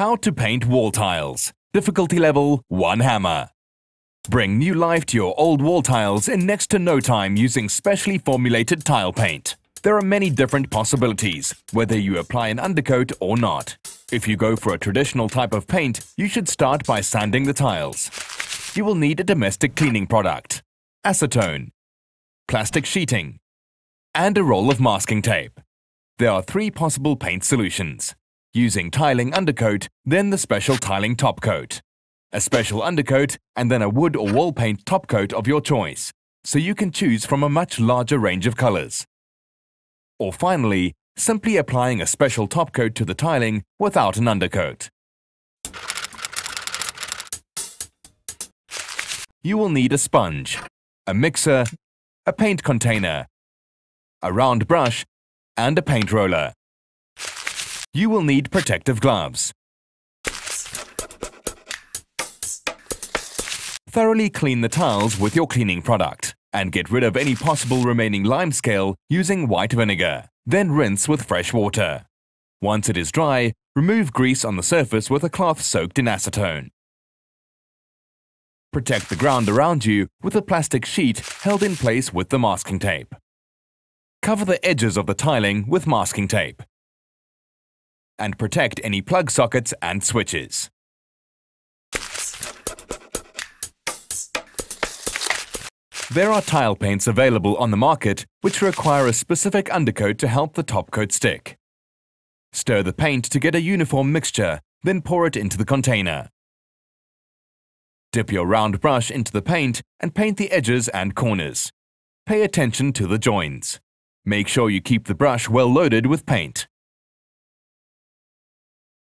How to paint wall tiles. Difficulty level 1 hammer. Bring new life to your old wall tiles in next to no time using specially formulated tile paint. There are many different possibilities, whether you apply an undercoat or not. If you go for a traditional type of paint, you should start by sanding the tiles. You will need a domestic cleaning product, acetone, plastic sheeting, and a roll of masking tape. There are 3 possible paint solutions: using tiling undercoat, then the special tiling topcoat, a special undercoat, and then a wood or wall paint topcoat of your choice, so you can choose from a much larger range of colors. Or finally, simply applying a special topcoat to the tiling without an undercoat. You will need a sponge, a mixer, a paint container, a round brush, and a paint roller. You will need protective gloves. Thoroughly clean the tiles with your cleaning product and get rid of any possible remaining lime scale using white vinegar. Then rinse with fresh water. Once it is dry, remove grease on the surface with a cloth soaked in acetone. Protect the ground around you with a plastic sheet held in place with the masking tape. Cover the edges of the tiling with masking tape. And protect any plug sockets and switches. There are tile paints available on the market which require a specific undercoat to help the topcoat stick. Stir the paint to get a uniform mixture, then pour it into the container. Dip your round brush into the paint and paint the edges and corners. Pay attention to the joins. Make sure you keep the brush well loaded with paint.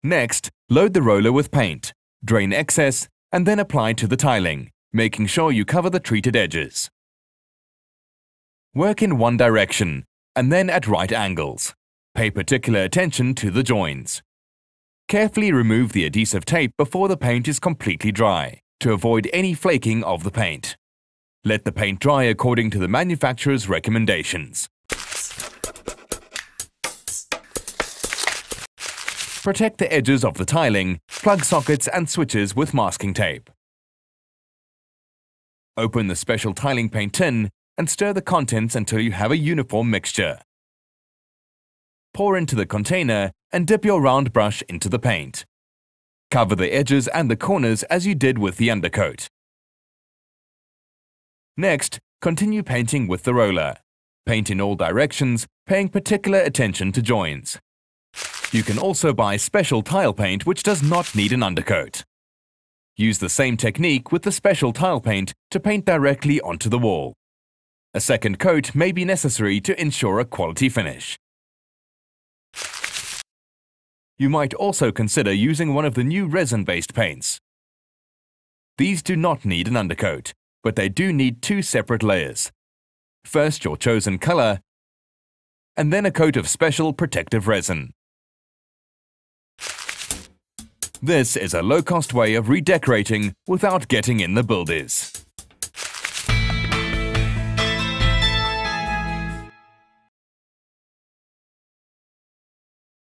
Next, load the roller with paint, drain excess, and then apply to the tiling, making sure you cover the treated edges. Work in one direction, and then at right angles. Pay particular attention to the joins. Carefully remove the adhesive tape before the paint is completely dry, to avoid any flaking of the paint. Let the paint dry according to the manufacturer's recommendations. Protect the edges of the tiling, plug sockets and switches with masking tape. Open the special tiling paint tin and stir the contents until you have a uniform mixture. Pour into the container and dip your round brush into the paint. Cover the edges and the corners as you did with the undercoat. Next, continue painting with the roller. Paint in all directions, paying particular attention to joins. You can also buy special tile paint which does not need an undercoat. Use the same technique with the special tile paint to paint directly onto the wall. A second coat may be necessary to ensure a quality finish. You might also consider using one of the new resin-based paints. These do not need an undercoat, but they do need 2 separate layers. First your chosen color, and then a coat of special protective resin. This is a low-cost way of redecorating without getting in the builders.